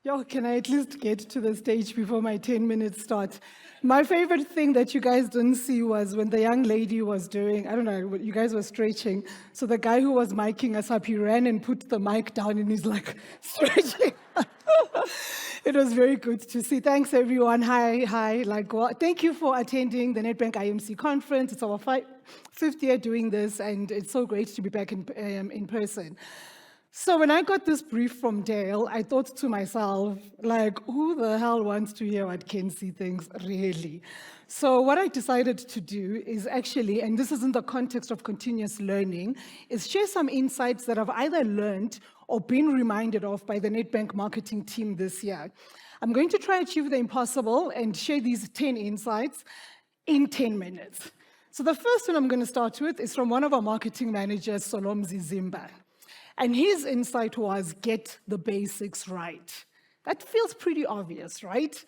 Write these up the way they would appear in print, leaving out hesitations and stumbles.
Yo, can I at least get to the stage before my 10 minutes start? My favorite thing that you guys didn't see was when the young lady was doing, I don't know, you guys were stretching. So the guy who was miking us up, he ran and put the mic down and he's like stretching. It was very good to see. Thanks, everyone. Hi. Thank you for attending the Nedbank IMC conference. It's our fifth year doing this, and it's so great to be back in person. So when I got this brief from Dale, I thought to myself, who the hell wants to hear what Kensi thinks, really? So what I decided to do is actually, and this is in the context of continuous learning, is share some insights that I've either learned or been reminded of by the Nedbank marketing team this year. I'm going to try to achieve the impossible and share these 10 insights in 10 minutes. So the first one I'm going to start with is from one of our marketing managers, Solomzi Zimba. And his insight was, get the basics right. That feels pretty obvious, right?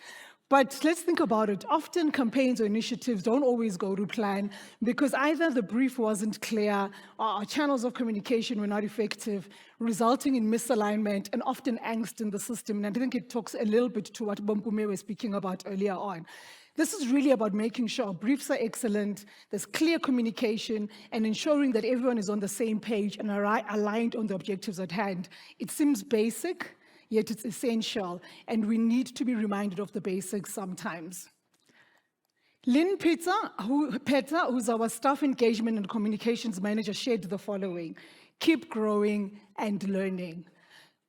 But let's think about it. Often campaigns or initiatives don't always go to plan because either the brief wasn't clear or our channels of communication were not effective, resulting in misalignment and often angst in the system. And I think it talks a little bit to what Bompume was speaking about earlier on. This is really about making sure our briefs are excellent, there's clear communication, and ensuring that everyone is on the same page and are aligned on the objectives at hand. It seems basic, yet it's essential, and we need to be reminded of the basics sometimes. Lynn Peter, who's our staff engagement and communications manager, shared the following: keep growing and learning.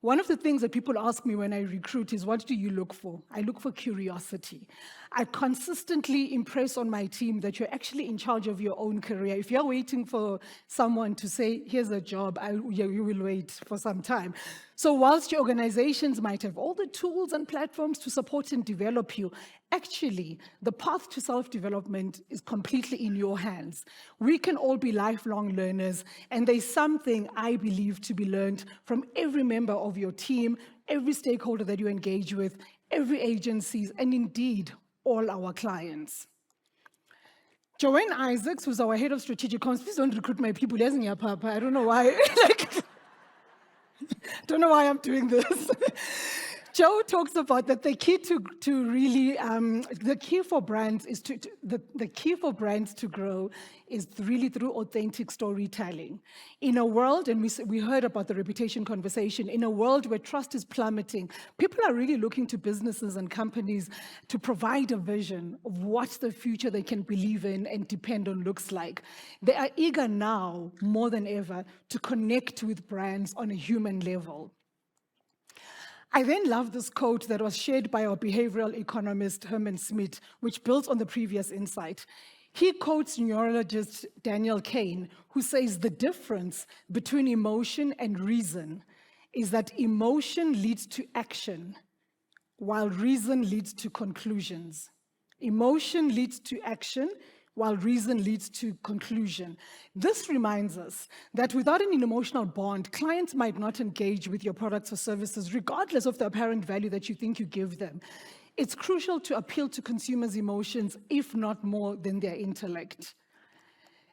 One of the things that people ask me when I recruit is, what do you look for? I look for curiosity. I consistently impress on my team that you're actually in charge of your own career. If you're waiting for someone to say, here's a job, you will wait for some time. So whilst your organizations might have all the tools and platforms to support and develop you, actually, the path to self-development is completely in your hands. We can all be lifelong learners, and there's something I believe to be learned from every member of your team, every stakeholder that you engage with, every agency, and indeed, all our clients. Joanne Isaacs, who's our head of strategic comms, please don't recruit my people. I don't know why. Don't know why I'm doing this. Joe talks about that the key the key for brands to grow is really through authentic storytelling. In a world, and we heard about the reputation conversation, in a world where trust is plummeting, people are really looking to businesses and companies to provide a vision of what the future they can believe in and depend on looks like. They are eager now, more than ever, to connect with brands on a human level. I then love this quote that was shared by our behavioral economist, Herman Smith, which builds on the previous insight. He quotes neurologist Daniel Kahn, who says the difference between emotion and reason is that emotion leads to action, while reason leads to conclusions. Emotion leads to action, while reason leads to conclusion. This reminds us that without an emotional bond, clients might not engage with your products or services, regardless of the apparent value that you think you give them. It's crucial to appeal to consumers' emotions, if not more than their intellect.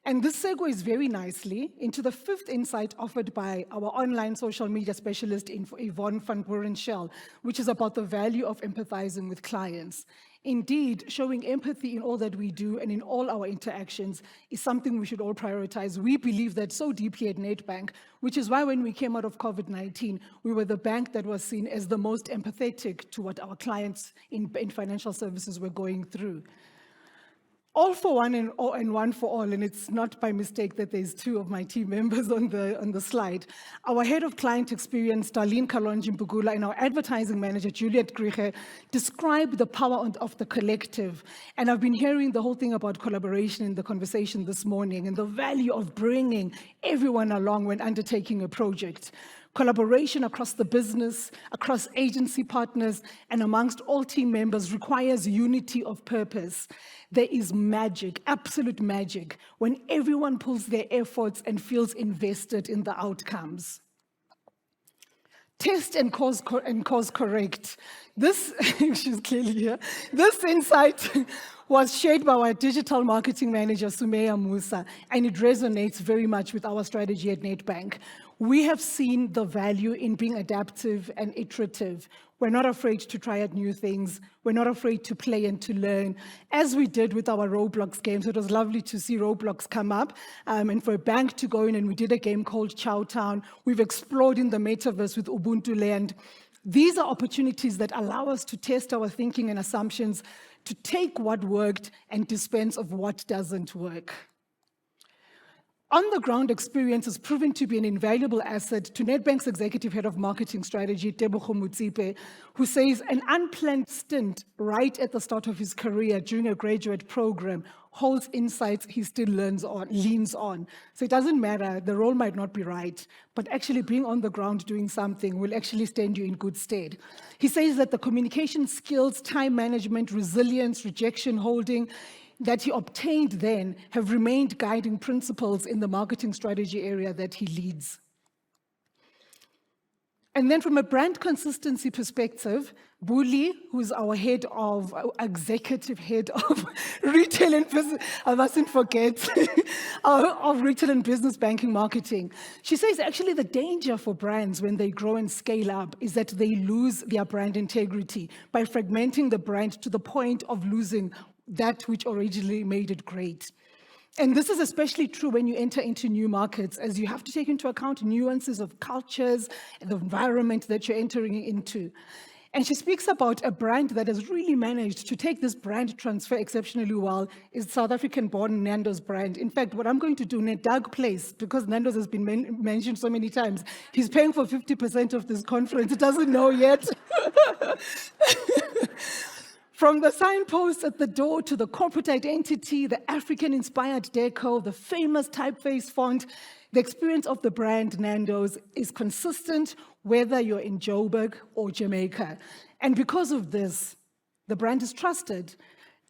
And this segues very nicely into the fifth insight offered by our online social media specialist, Yvonne van Buren-Schell, which is about the value of empathizing with clients. Indeed, showing empathy in all that we do and in all our interactions is something we should all prioritize. We believe that so deeply at Nedbank, which is why when we came out of COVID-19, we were the bank that was seen as the most empathetic to what our clients in financial services were going through. All for one and one for all, and it's not by mistake that there's two of my team members on the slide. Our head of client experience, Darlene Kalonji-Mpugula, and our advertising manager, Juliet Griche, describe the power of the collective. And I've been hearing the whole thing about collaboration in the conversation this morning and the value of bringing everyone along when undertaking a project. Collaboration across the business, across agency partners, and amongst all team members requires unity of purpose. There is magic, absolute magic, when everyone pulls their efforts and feels invested in the outcomes. Test and cause correct. This, she's clearly here. This insight was shared by our digital marketing manager, Sumeya Musa, and it resonates very much with our strategy at Nedbank. We have seen the value in being adaptive and iterative. We're not afraid to try out new things. We're not afraid to play and to learn, as we did with our Roblox games. It was lovely to see Roblox come up, and for a bank to go in, and we did a game called Chowtown. We've explored in the metaverse with Ubuntu Land. These are opportunities that allow us to test our thinking and assumptions, to take what worked and dispense of what doesn't work. On-the-ground experience has proven to be an invaluable asset to Nedbank's Executive Head of Marketing Strategy, Tebogo Motsipe, who says an unplanned stint right at the start of his career during a graduate program holds insights he still leans on. So it doesn't matter, the role might not be right, but actually being on the ground doing something will actually stand you in good stead. He says that the communication skills, time management, resilience, rejection holding, that he obtained then have remained guiding principles in the marketing strategy area that he leads. And then from a brand consistency perspective, Buli, who's our executive head of retail and business, I mustn't forget, of retail and business banking marketing. She says actually the danger for brands when they grow and scale up is that they lose their brand integrity by fragmenting the brand to the point of losing that which originally made it great. And this is especially true when you enter into new markets, as you have to take into account nuances of cultures and the environment that you're entering into. And she speaks about a brand that has really managed to take this brand transfer exceptionally well, is South African-born Nando's brand. In fact, what I'm going to do, Nedbank Place, because Nando's has been mentioned so many times, he's paying for 50% of this conference. He doesn't know yet. From the signposts at the door to the corporate identity, the African-inspired deco, the famous typeface font, the experience of the brand Nando's is consistent whether you're in Joburg or Jamaica. And because of this, the brand is trusted.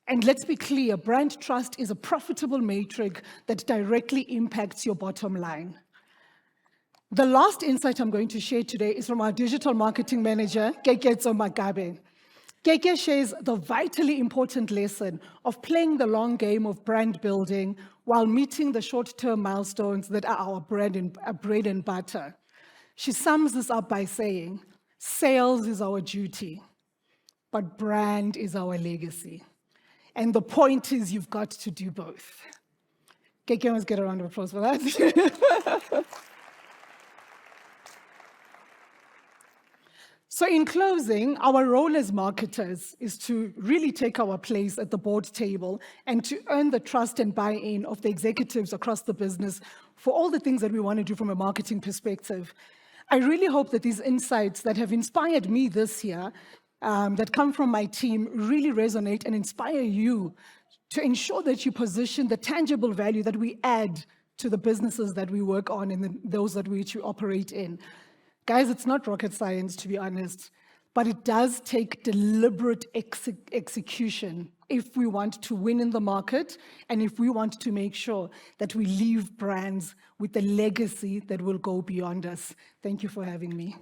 And let's be clear, brand trust is a profitable metric that directly impacts your bottom line. The last insight I'm going to share today is from our digital marketing manager, Keketso Magabe. Keke shares the vitally important lesson of playing the long game of brand building while meeting the short-term milestones that are our bread and butter. She sums this up by saying, sales is our duty, but brand is our legacy. And the point is you've got to do both. Keke, let's get a round of applause for that. So in closing, our role as marketers is to really take our place at the board table and to earn the trust and buy-in of the executives across the business for all the things that we want to do from a marketing perspective. I really hope that these insights that have inspired me this year, that come from my team, really resonate and inspire you to ensure that you position the tangible value that we add to the businesses that we work on and those that we operate in. Guys, it's not rocket science, to be honest, but it does take deliberate execution if we want to win in the market and if we want to make sure that we leave brands with a legacy that will go beyond us. Thank you for having me.